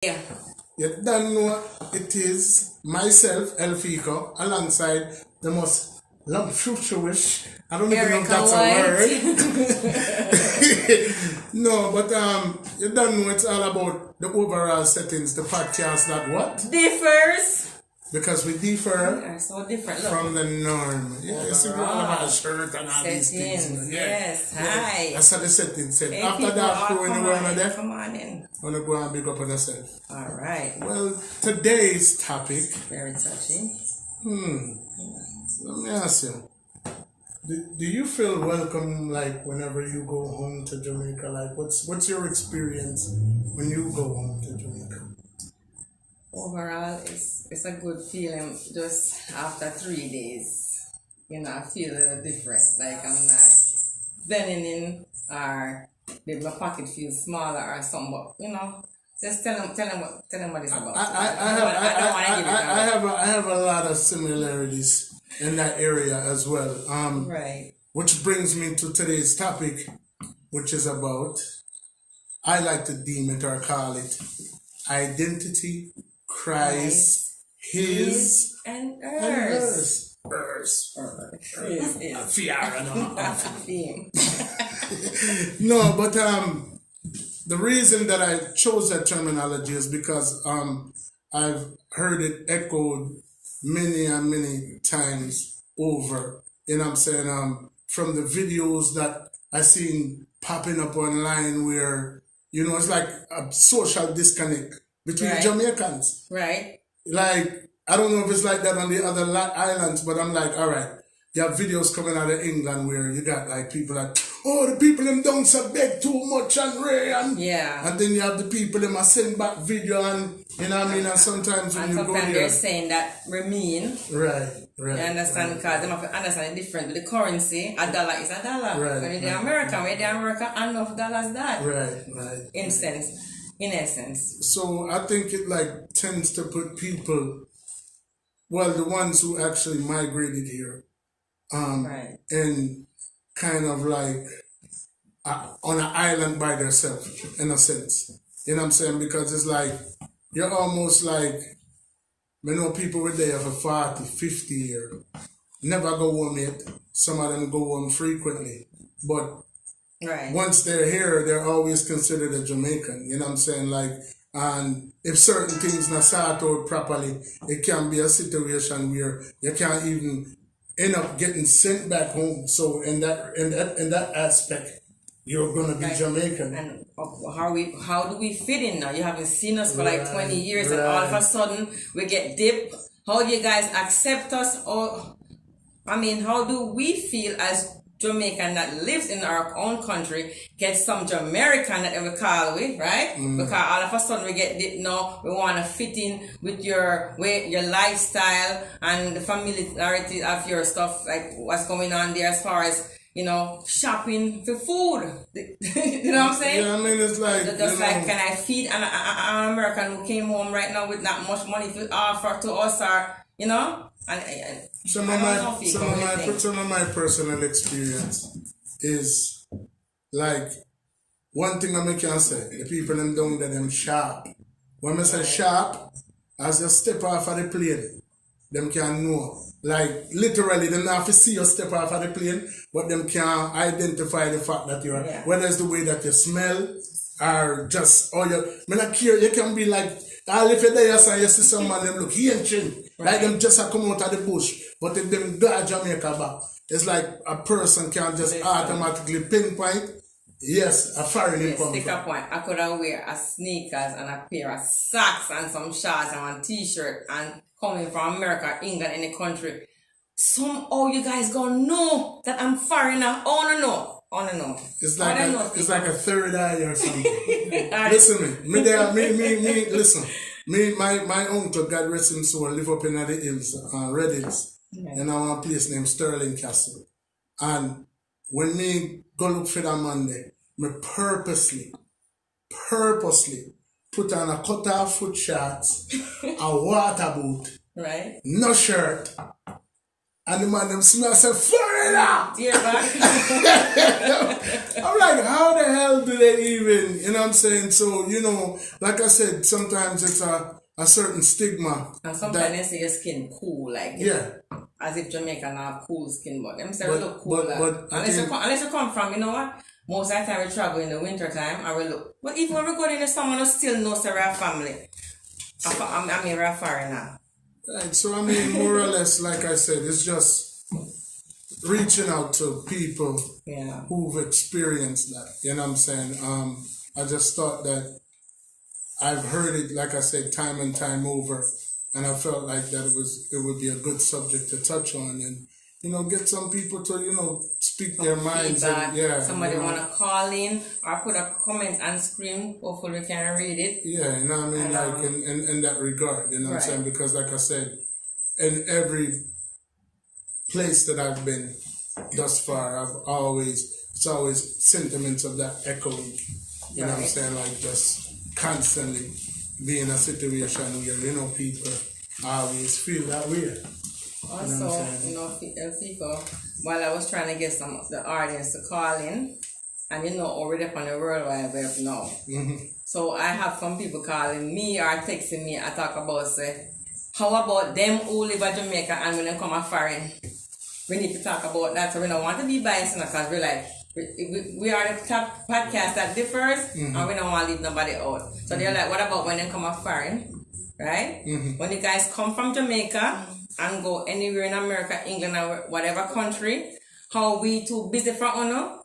Yeah. You don't know it is myself, Feco, alongside the most luxurious. I don't even know if that's a word. No, but you don't know it's all about the overall settings, the podcast that what? Differs. Because we differ. We are so different. Look. From the norm. Yeah, you see, we all have a shirt and all these things. You know? Yes, hi. That's how the settings said. Hey, after that, when you go on there, come on in. I'm going to go and big up on yourself. All right. Well, today's topic. Very touching. Let me ask you. Do you feel welcome, like, whenever you go home to Jamaica? Like, what's your experience when you go home to Jamaica? Overall, it's a good feeling. Just after 3 days, I feel a little different. Like I'm not bending in, or maybe my pocket feels smaller or something. But just tell them what it's about. I have a lot of similarities in that area as well. Right. Which brings me to today's topic, which is about, I like to deem it or call it, identity, cries, his and hers. No, but the reason that I chose that terminology is because I've heard it echoed many and many times over. You know what I'm saying? From the videos that I seen popping up online where, it's like a social disconnect between Jamaicans. Right. Like, I don't know if it's like that on the other islands, but I'm like, all right, you have videos coming out of England where you got like people like, oh, the people them don't beg too much and Ray and and then you have the people them send back video and you know what I mean, and sometimes when you go there, they're saying that we mean right. You understand, because they have to understand the difference. The currency, a dollar is a dollar. Right. When you're American, enough dollars that. Right. In essence. So I think it like tends to put people, well, the ones who actually migrated here, and kind of like on an island by themselves, in a sense. You know what I'm saying? Because it's like, you're almost like, I know people were there for 40, 50 years. Never go home yet. Some of them go home frequently. But once they're here, they're always considered a Jamaican. You know what I'm saying? Like, and if certain things not sort out properly, it can be a situation where you can't even end up getting sent back home. So in that aspect, you're gonna be Jamaican. And how do we fit in now? You haven't seen us for like 20 years, and all of a sudden we get dipped. How do you guys accept us? Or how do we feel as Jamaican that lives in our own country get some Jamaican that we call right? Because all of a sudden we get dipped now. We want to fit in with your lifestyle and the familiarity of your stuff, like what's going on there as far as shopping for food. You know what I'm saying? Yeah, I mean, it's like... Just like, can I feed an American who came home right now with not much money to offer to us, or, And some of my personal experience is, like, one thing I can say, the people them down there, them sharp. When I say sharp, as you step off of the plane, them can know. Like, literally, them not have to see you step off of the plane, but them can identify the fact that you're, whether it's the way that you smell, or just, or you can be like, if you're there and you see someone, them look ancient, like them just come out of the bush, but if them got Jamaica back, it's like a person can just automatically pinpoint, yes, a foreign income. Stick a point. I could have wear a sneakers and a pair of socks and some shorts and a t-shirt and coming from America, England, any country. Somehow you guys gonna know that I'm foreigner. Oh no. It's like a third eye or something. Listen me listen. My uncle, God rest him soul, live up in the hills, Red Hills. And I want a place named Sterling Castle. And when me go look for that Monday, me purposely put on a cut-off foot shorts, a water boot, no shirt, and the man them smell say, Dear back. I'm like, how the hell do they even, you know what I'm saying? So, you know, like I said, sometimes it's a certain stigma. And sometimes they say your skin cool, like, yeah. As if Jamaican have cool skin, but them say we look cool. But unless you come from, you know what? Most of the time we travel in the winter time, I will look. But even when we go in the summer, we still know our family. I mean, we're a foreigner. Right, so I mean, more or less, like I said, it's just reaching out to people who've experienced that. You know what I'm saying? I just thought that I've heard it, like I said, time and time over, and I felt like that it would be a good subject to touch on, and you know, get some people to, you know, speak their minds. And, somebody want to call in or put a comment and scream. Hopefully we can read it. Yeah, you know what I mean? And, like in that regard, you know what I'm saying? Because like I said, in every place that I've been thus far, it's always sentiments of that echoing. You know what I'm saying? Like just constantly be in a situation where, you know, people always feel that way. Also, Feco, while I was trying to get some of the audience to call in, and you know, already up on the World Wide Web now. Mm-hmm. So I have some people calling me or texting me. I talk about, say, how about them who live in Jamaica and when they come a foreign? We need to talk about that. So we don't want to be biased because we're like, we are the top podcast that differs, and we don't want to leave nobody out. So they're like, what about when they come a foreign? Right? Mm-hmm. When you guys come from Jamaica and go anywhere in America, England, or whatever country, how we too busy for honor,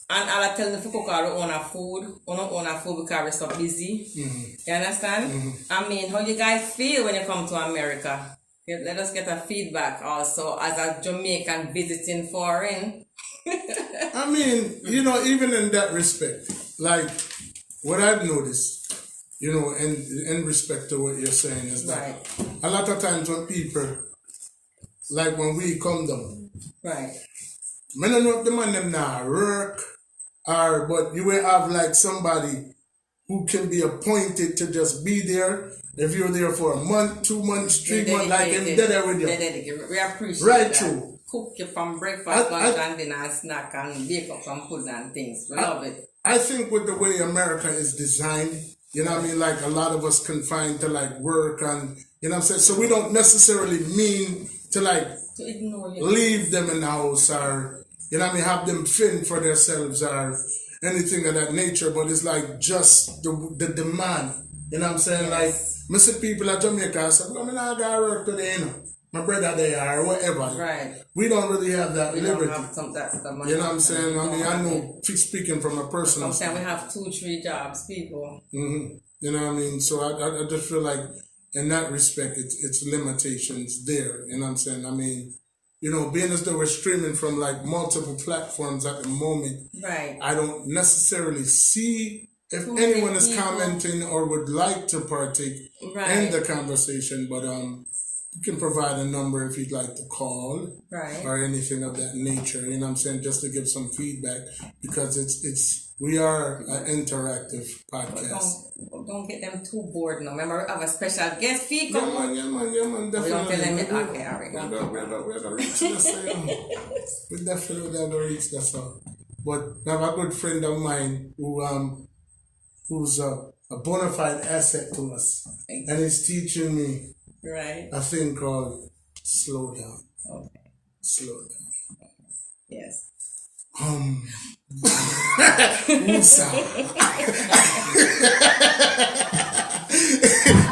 and I'll tell them to cook our own food because we're so busy. Mm-hmm. You understand? Mm-hmm. I mean, how you guys feel when you come to America? Let us get a feedback also as a Jamaican visiting foreign. I mean, you know, even in that respect, like what I've noticed, you know, in respect to what you're saying is that a lot of times when people, like when we come down, I don't know if the man them now work, but you will have like somebody who can be appointed to just be there. If you're there for a month, 2 months, 3 months, like if they're there with you. We appreciate right that. True. Cook you from breakfast, lunch, and dinner, and snack, and bake up some pudding and things. We love it. I think with the way America is designed, you know what I mean? Like a lot of us confined to like work and, you know what I'm saying? So we don't necessarily mean to like leave them in the house or, you know what I mean, have them fend for themselves or anything of that nature. But it's like just the demand, you know what I'm saying? Like, I see people at Jamaica, I say, I'm not going to work today, you know. My brother there or whatever. Right. We don't really have that liberty. Don't have that's the money. You know what I'm saying? I mean, I know, speaking from a personal standpoint. Sometimes we have 2-3 jobs, people. Mm-hmm. You know what I mean? So I just feel like in that respect, it's limitations there. You know what I'm saying? I mean, you know, being as though we're streaming from like multiple platforms at the moment, I don't necessarily see if anyone is commenting or would like to partake in the conversation, but you can provide a number if you'd like to call or anything of that nature, you know what I'm saying, just to give some feedback because we are an interactive podcast. Don't get them too bored now. Remember, we have a special guest, Feco. Yeah, man, definitely. We don't tell them it. Okay, all right. We have to reach this. We definitely have to reach this. But I have a good friend of mine who's a bona fide asset to us. And he's teaching me a thing called slow down. Okay. Slow down. Yes. Musa.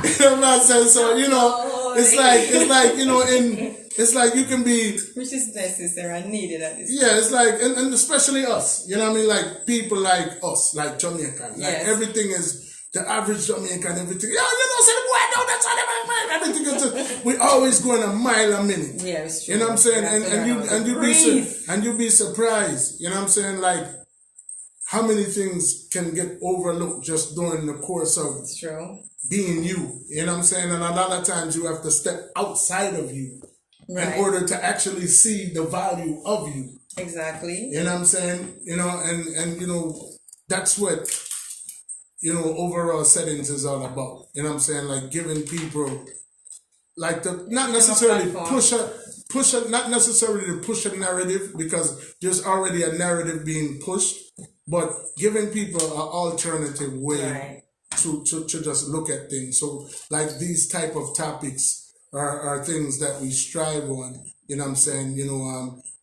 You know what I'm saying? So, you know, it's like, you know, it's like you can be, which is necessary and needed at this time. It's like, and especially us, you know what I mean? Like people like us, like Jamaicans. Like everything is the average Jamaican, everything. Yeah, you know, say, boy, no, that's all man. Everything is just, we always going a mile a minute. Yeah, it's true. You know what I'm saying? And you be surprised. You know what I'm saying? Like how many things can get overlooked just during the course of being you. You know what I'm saying? And a lot of times you have to step outside of you in order to actually see the value of you. Exactly. You know what I'm saying? You know, and you know, that's what, you know, overall settings is all about. You know what I'm saying? Like giving people, like, not necessarily not necessarily to push a narrative, because there's already a narrative being pushed, but giving people an alternative way to just look at things. So like these type of topics are things that we strive on, you know what I'm saying?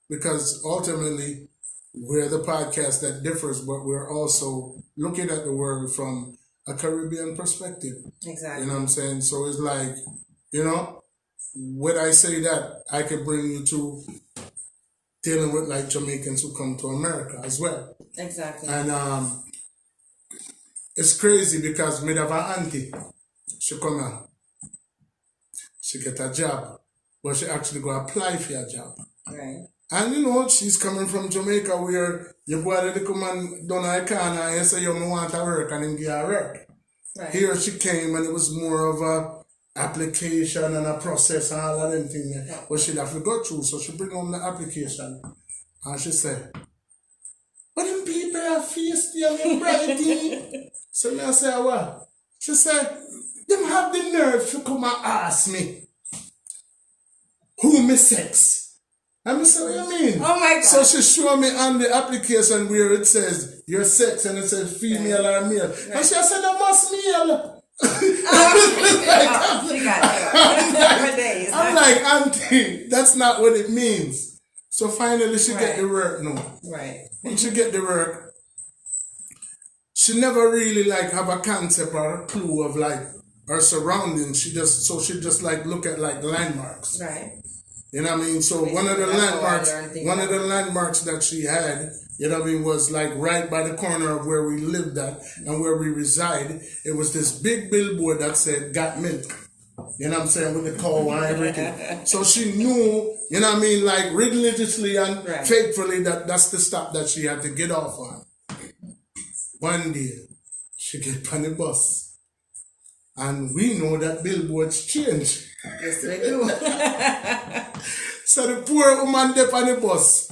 Because ultimately we're the podcast that differs, but we're also looking at the world from a Caribbean perspective. Exactly. You know what I'm saying? So it's like, when I say that, I could bring you to dealing with like Jamaicans who come to America as well. Exactly. And it's crazy because me have an auntie. She come out. She get a job. But she actually go apply for a job. Right. And she's coming from Jamaica where you go to the come and down a corner and you say you want to work and then give her work. Right. Here she came and it was more of a application and a process and all of them things. Yeah. But she'd have to go through. So she bring home the application and she said, "But them people are face there and brighty." So me I say, "What?" She said, "Them have the nerve to come and ask me who me sex." And I said, "What you mean?" Oh my God. So she showed me on the application where it says your sex and it says female or male. Right. And she said, "I must male." I'm like, "Auntie, that's not what it means." So finally she get the work now. Right. When she get the work, she never really like have a concept or a clue of like her surroundings. She just like look at like landmarks. Right. You know what I mean? So one of the landmarks that she had, you know what I mean, was like right by the corner of where we lived at and where we reside. It was this big billboard that said "Got Milk." You know what I'm saying? With the cow and everything. So she knew, you know what I mean, like religiously and faithfully that's the stop that she had to get off on. One day, she get on the bus. And we know that billboards change. Yes, they do. So the poor woman there on the bus.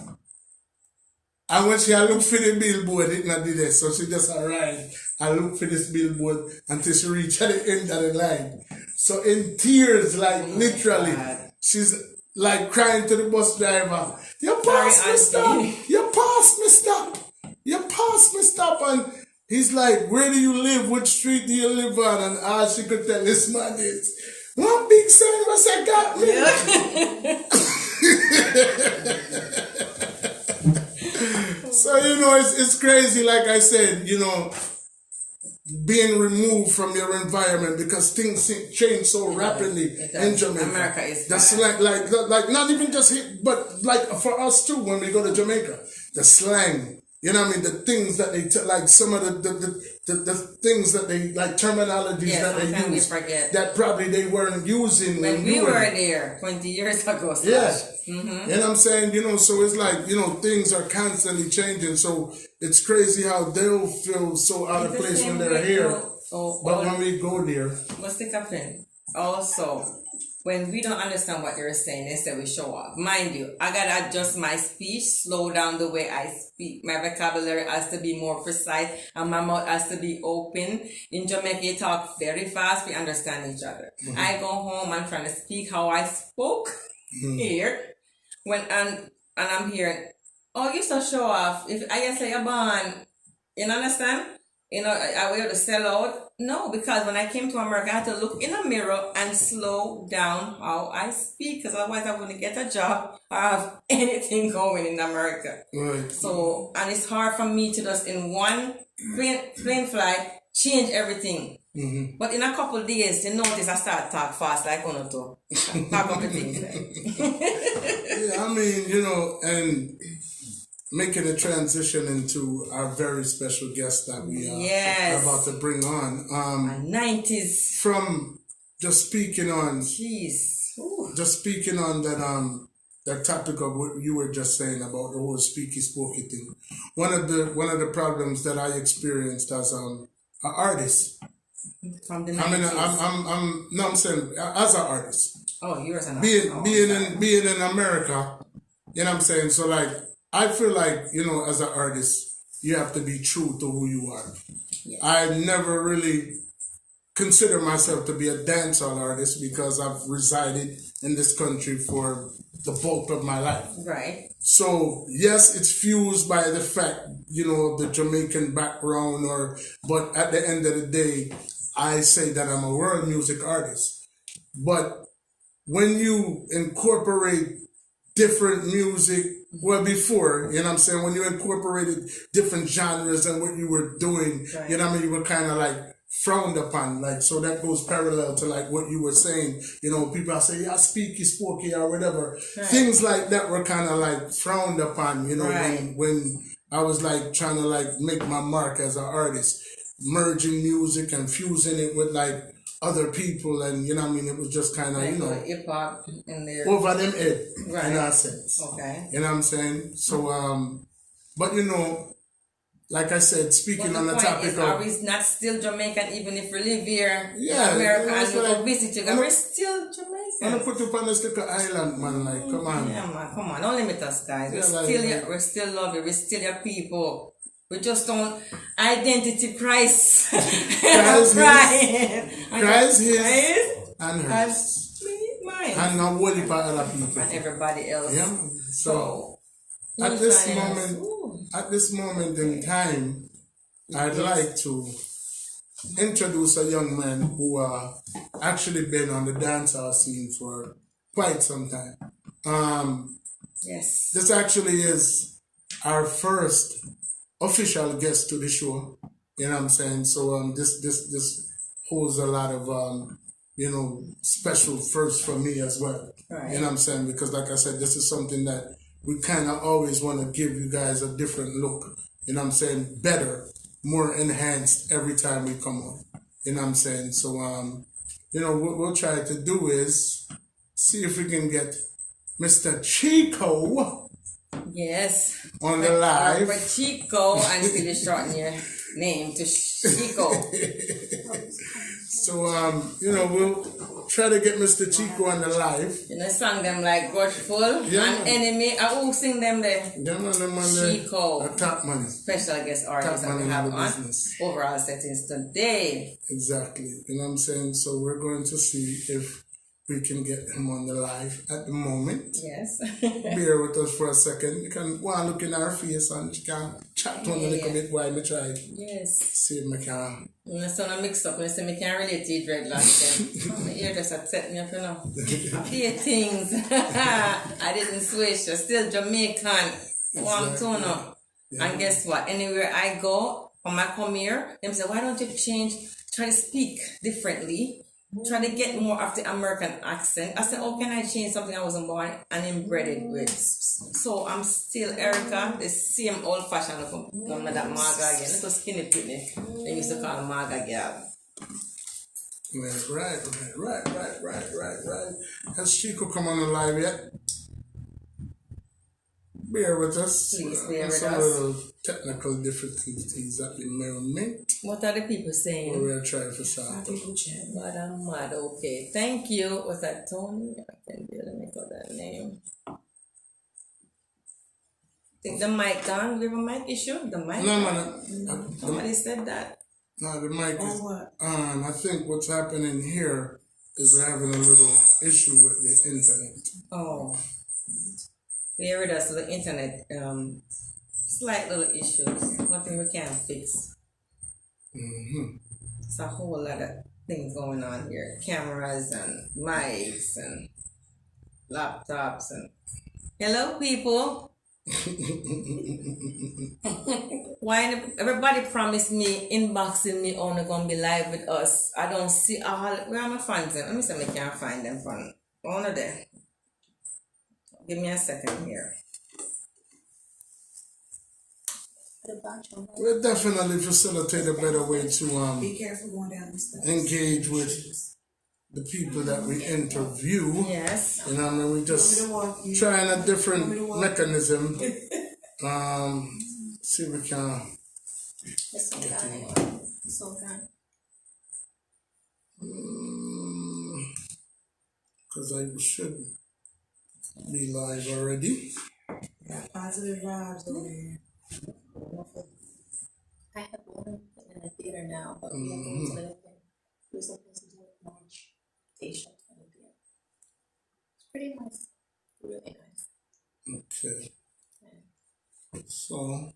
And when she looked for the billboard, it not did it. So she just arrived and looked for this billboard until she reached at the end of the line. So in tears, like literally, she's like crying to the bus driver, "You passed me stop! You passed me stop! You passed me stop!" And he's like, "Where do you live? Which street do you live on?" And all she could tell this man is, "One big sign was I got me." So, it's crazy, like I said, being removed from your environment because things change so rapidly in Jamaica. America is that's like not even just here, but like for us too when we go to Jamaica, the slang, you know what I mean, the things that they like some of the things that they like terminologies that they use that probably they weren't using when we were there 20 years ago. You know what I'm saying? So it's like, things are constantly changing. So it's crazy how they'll feel so out of place when they're here. But when we go there. What's the captain? Also, when we don't understand what they're saying, instead we show off. Mind you, I gotta adjust my speech, slow down the way I speak. My vocabulary has to be more precise and my mouth has to be open. In Jamaica, you talk very fast, we understand each other. Mm-hmm. I go home and trying to speak how I spoke here. And I'm here, "Oh, you still show off. If I say you're born, you understand? I will to sell out." No, because when I came to America, I had to look in a mirror and slow down how I speak, because otherwise I wouldn't get a job or have anything going in America. Right. So, and it's hard for me to just in one plane flight change everything. Mm-hmm. But in a couple of days, you notice I start talk fast like on to talk up the things. Yeah, I mean, and making a transition into our very special guest that we are about to bring on. 90s. From just speaking on that topic of what you were just saying about the whole speaky spooky thing. One of the problems that I experienced as an artist. From the 90s. I'm saying as an artist. Oh, you're an artist. Being in America, you know what I'm saying? So like I feel like, as an artist, you have to be true to who you are. Yeah. I never really consider myself to be a dancehall artist because I've resided in this country for the bulk of my life. Right. So yes, it's fused by the fact, of the Jamaican background, but at the end of the day, I say that I'm a world music artist. But when you incorporate different music, well, before, you know what I'm saying, when you incorporated different genres and what you were doing, right. You know what I mean, you were kind of like frowned upon, like, so that goes parallel to like what you were saying, people say, yeah, speaky, spooky, or whatever. Right. Things like that were kind of like frowned upon, right. when I was like trying to like make my mark as an artist, merging music and fusing it with like other people, and it was just kind of hip hop in there over them head, right. in a sense. Okay. You know what I'm saying? So but like I said, speaking on the topic of, are we not still Jamaican even if we live here in yeah, America and we go visit you? We're still Jamaican. I'm gonna put you on this little island, man. Like, come on. Yeah, man, come on. Don't limit us, guys. We still love you. We still your people. We just don't identity crisis. Cries his and hers. Mine. And not worry about other people. And everybody else. Yeah. So at this moment in time, I'd like to introduce a young man who actually been on the dancehall scene for quite some time. Yes. This actually is our first official guest to the show. You know what I'm saying? So this holds a lot of special first for me as well. Right. You know what I'm saying? Because like I said, this is something that we kind of always want to give you guys a different look. You know what I'm saying? Better, more enhanced every time we come on. You know what I'm saying? So what we'll try to do is see if we can get Mr. Chico. Yes. On the live. For Chico, until you shorten your name to Chico. So, we'll try to get Mr. Chico on the live. Song them like Grudgeful and Enemy. I will sing them there. Chico. Top money. Special guest artist that we have on overall settings today. Exactly. You know what I'm saying? So we're going to see if we can get him on the live at the moment. Yes. Bear with us for a second. You can go and look in our face and you can chat to him a little bit while we try. Yes. See if we can. My son I mix up and I say I can't relate to you dreadlocks then. My ear just upset me up, Few things. I didn't switch. I'm still Jamaican. One tune up. Yeah. And guess what? Anywhere I go, when I come here, them say, why don't you try to speak differently? Try to get more of the American accent. I said, oh, can I change something I wasn't born and inbred with? So I'm still Erica, the same old fashioned from that Marga again. Little skinny pitney. They used to call her Marga girl. Right. Has Chico come on the live yet? Bear with us. Please bear with us. Some little technical difficulties at the moment. What are the people saying? We're trying to solve. But I'm mad. Okay. Thank you. Was that Tony? I can barely make out that name. I think the mic gone. We have a mic issue? The mic? No. Somebody said that. No, the mic is on. I think what's happening here is we're having a little issue with the internet. Oh. Bear with us, the internet, slight little issues, nothing we can't fix. Mm-hmm. It's a whole lot of things going on here. Cameras and mics and laptops and... Hello, people. Why everybody promised me, inboxing me, only gonna be live with us. I don't see all... Where are my fans? Let me see if I can find them from one of them. Give me a second here. We'll definitely facilitate a better way to be careful going down the steps. Engage with the people that we interview. Yes. You know what I mean? We just trying a different mechanism. See if we can. Because I should be live already. Got positive vibes over here. I have one in the theater now, but we have to wait till it open. We're supposed to do it March. Day show 20 p.m. It's pretty nice. Really So.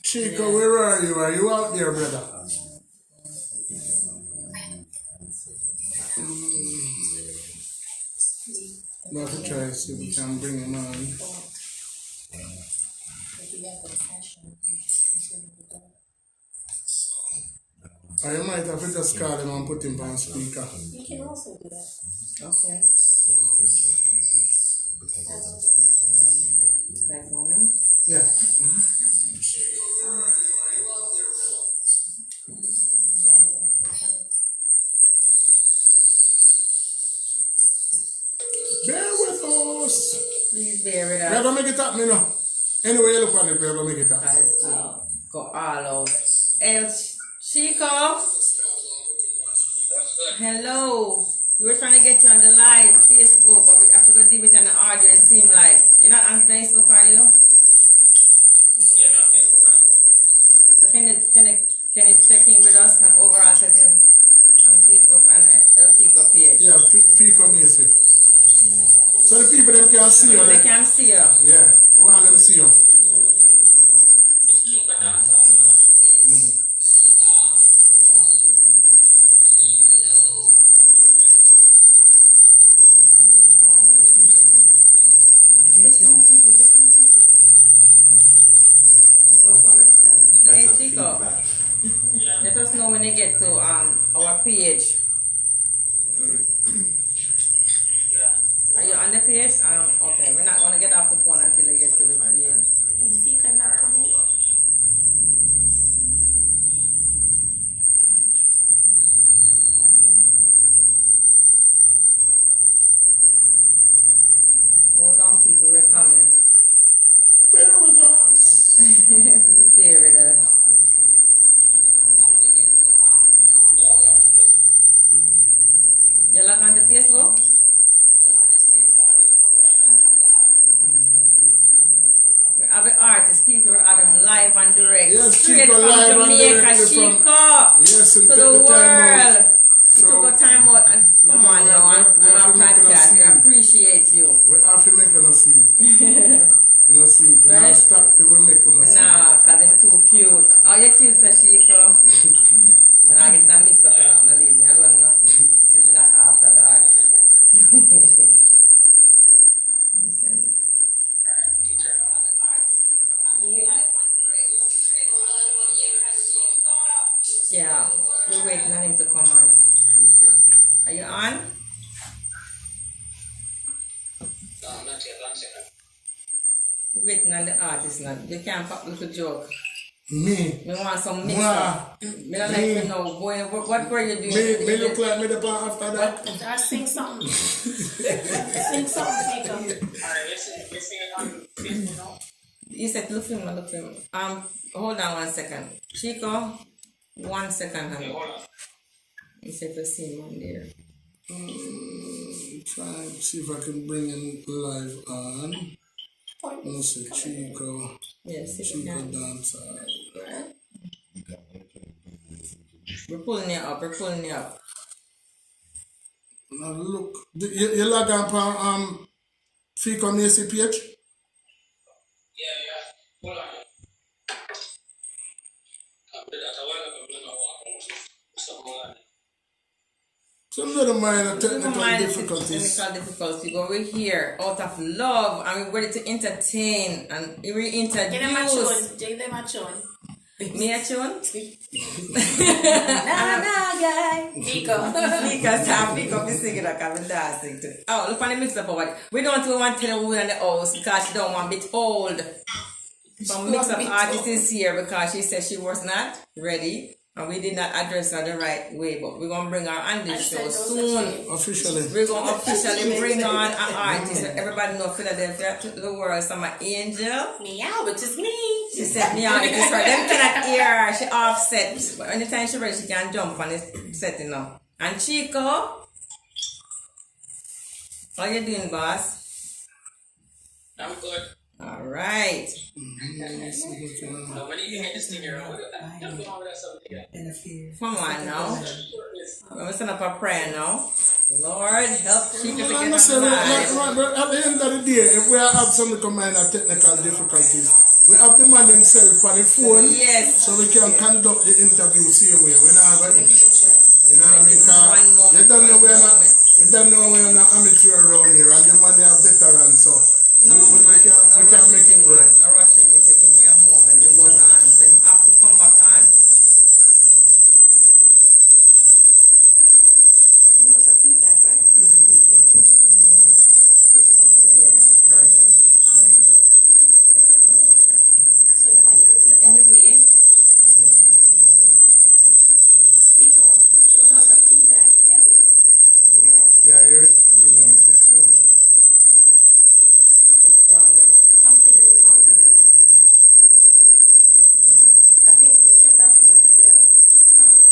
Chico, where are you? Are you out there, brother? We'll have to try to see if we can bring him on. Or you might have to just call him and put him on speaker. You can also do that. Okay. Like morning? Yeah. Bear with us. Please bear with us. We're gonna make it up, you know. Anyway, you look on it, we're gonna make it up. Guys, go all out. El Chico. Hello. We were trying to get you on the live Facebook, but I forgot to leave it on the audio. It seemed like you're not on Facebook, are you? Yeah, I'm on Facebook on the phone. So can you check in with us on overall settings on Facebook and El Feco page? Yeah, Feco music. So the people them can see you. They can see you. Yeah, we want them see you. It's Chico Dancehall. So far, it's done. Hey Chico, let us know when you get to our page. Are you on the page? Okay, we're not gonna get off the phone until you get to the page. And Feco not coming. Hold on, people, we're coming. Bear with us. Please bear with us. You log on to Facebook? We have an artist, people are having live and direct. Yes, straight Chico, from live and Jamaica, directly from- Chico. Yes, and to take the the time out. world. We So- took a time out and come on we now have- on we have our to make it a podcast. We scene. appreciate you. We have to make a scene. You see, we Right. not stop till we make a scene. Nah, cause I'm too cute. Oh, you're cute, so Chico. When I get that mixed up, you're not gonna leave me alone. No? This is not after dark. Listen. Yeah, we're waiting on him to come on. Listen. Are you on? No, not yet. 1 second. We're waiting on the artist now. You can't pop little joke. Me. We want some mix Mwah. up. Me don't like to know. Boy, what were you doing? Me look like me the part after that. I sing something. Sing something, Feco. Alright, let's sing it on Facebook now. You said look for him. Hold on 1 second. Chico, 1 second, honey. Okay, hold on. You said to see him on there. Try and see if I can bring him live on. Let's see, Chico. Yes, if you Chico can. Dancehall. We're pulling you up. Now look, you log on for Feco music page? Yeah. Hold on. I did that a while ago. I'm gonna walk. Something like that. Some little minor technical Technical difficulties. difficulty, but we're here out of love and we're ready to entertain and Give them a reintroduce. tune. Give them a tune. Me a tune? Nah, guy. Feco. Because I'm pick up the singing like I'm dancing to. Oh, look on the mix up over. We don't want to tell the woman in the house because she don't want to be told. Some mix up artist is here because she said she was not ready. And we did not address her the right way, but we're going to bring her on this show soon. Officially. We're going to officially bring on an artist. So everybody know Philadelphia to the world. So my angel. Meow, but it's me. She said meow, it is her. Them cannot hear her. She offset. But anytime she ready, she can jump on the setting now. And Chico. How you doing, boss? I'm good. All right. No, when you get this thing here, just go on with that something. Come on now. We're setting up a prayer now. Lord, help Chico to get us alive. At the end of the day, if we have some kind of technical difficulties, we have the man himself on the phone, Yes. so we can conduct the interview same way. We don't have it. You know what I mean? You don't know we don't know we're not amateur around here, and the man are veteran, so we can make it right. No rushing, me say give me a moment. It was on, so I have to come back on. You know it's a feedback, right? You know what? Yeah, I heard that. Better. So that might need a So feedback. anyway, Feco, you know it's a feedback, heavy. You hear that? Yeah, you hear it? it's grounded. Something is It's grounded. I think we check that phone there, yeah. Oh no.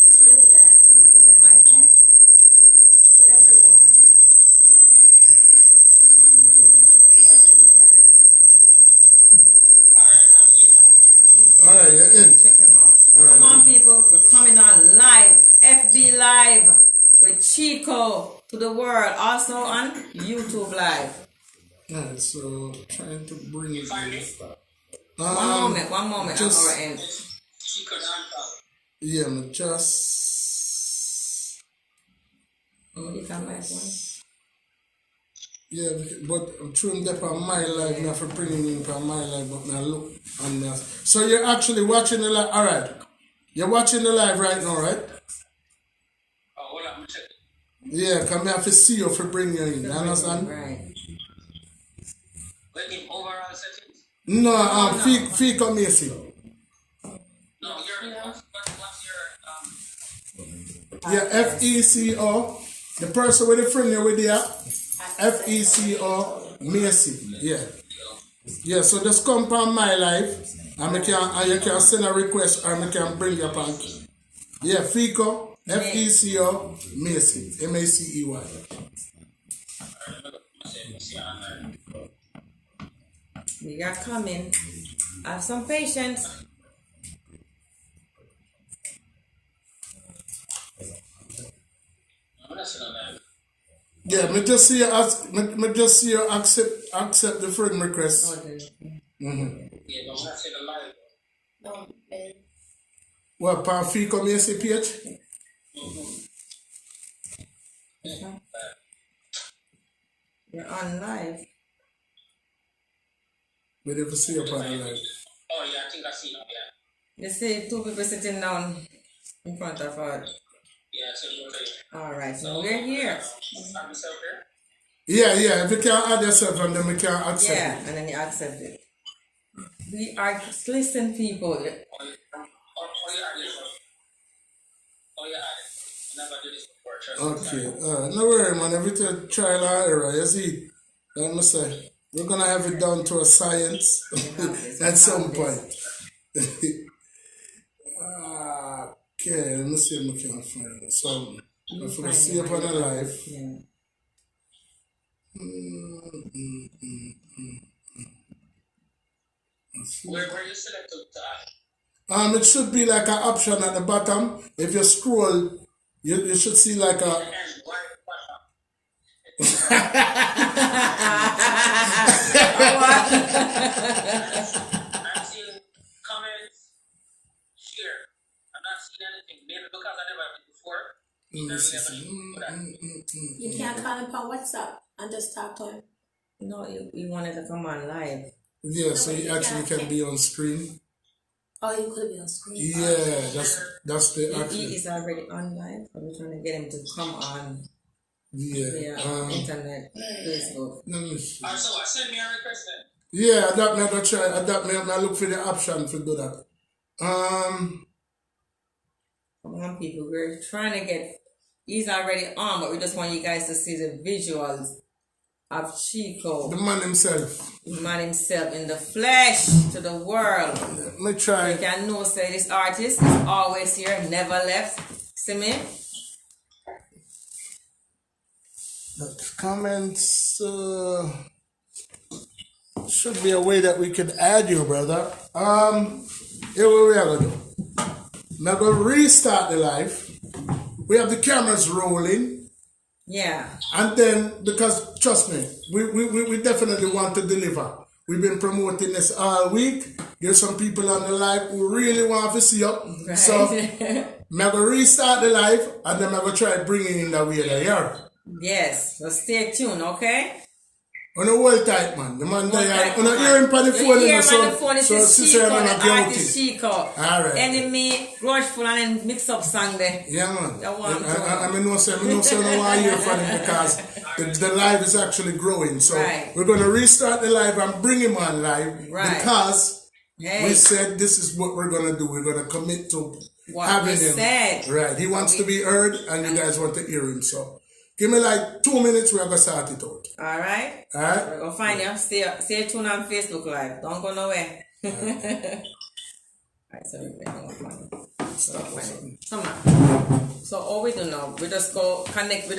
It's really bad. Is it my phone? Whatever's on. Something on the ground, so. Yeah, it's bad. Alright, I'm in now. He's in. Alright, you're in. Check him out. All right. Come on, people. We're coming on live. FB Live with Chico to the world. Also on YouTube Live. Alright, so trying to bring it in. One moment. just- On our end. Chico Dancehall. Yeah, I'm just. Oh, you got my one. Yeah, but I'm trying to on my live now for bringing in on my live, but now look on that. So you're actually watching the live. Alright. You're watching the live right now, right? Oh, hold on, I'm checking. Yeah, come here to see you for bringing you in. You understand? Right. When in overall settings? No, Feco Macy. No, what's your Yeah, FECO. The person with the friend here with the app. FECO Macy. Yeah. Yeah, so just come on my live and you can send a request or I can bring you up on. Yeah, Feco, FECO Macy. MACEY. We are coming. Have some patience. I'm not sitting on that. Yeah, me just see you accept the friend request. Yeah, but I'm not sitting live. No, man. What, pan Feco Macy page? You're on live. We never see you upon the live. Oh, yeah, I think I see now, yeah. You see two people sitting down in front of us. Yeah, so you're okay. Alright, so we're here. I'm myself here. Yeah, if you can add yourself and then we can accept Yeah, it. and then you accept it. We are, listen, people. Oh, yeah, I never did this before. Trust me. Okay, no worry, man. Everything trial and error. You see, let me say, we're gonna have it down to a science at some point. Okay, let me see if we can find it. So, if we see up on the live. Yeah. Where you select to add? It should be like an option at the bottom. If you scroll, you should see like a. And why? I'm seeing comments, share. I'm not seeing anything. Maybe because I never did before. You can't call him on WhatsApp and just talk to him. No, you wanted to come on live. Yeah, so you actually can be on screen. Oh, you could be on screen. Yeah, that's the He actual. is already on live. I'm trying to get him to come on Yeah. internet, Facebook. Let me see. So send me a request then. Yeah, adapt me. I try. Adapt me. I look for the option to do that. Come on, people. We're trying to get. He's already on, but we just want you guys to see the visuals of Chico, The man himself. the man himself in the flesh to the world. Let me try. You can know, say this artist is always here, never left. See me? Comments. should be a way that we can add you, brother. Here what we are gonna do. Now go restart the live. We have the cameras rolling. Yeah. And then, because trust me, we definitely want to deliver. We've been promoting this all week. There's some people on the live who really want to see you. Right. So, I'm going to restart the live and then I'm going to try bringing in the way they are. Yes. So stay tuned, okay? On a hold tight, man. The man there, on a hearing on the phone, This is Chico, the artist Chico. Alright. Enemy, grudgeful, and then mix up song there. Yeah, man. I want to. I know I don't want to hear from him because the live is actually growing. So we're going to restart the live and bring him on live because we said this is what we're going to do. We're going to commit to having him. Right. He wants to be heard and you guys want to hear him. So give me like 2 minutes, we're going to start it out. Alright. Alright? We're going to find you. Stay tuned on Facebook Live. Don't go nowhere. Alright, so we're going to find you. Come on. So all we do now, we just go connect with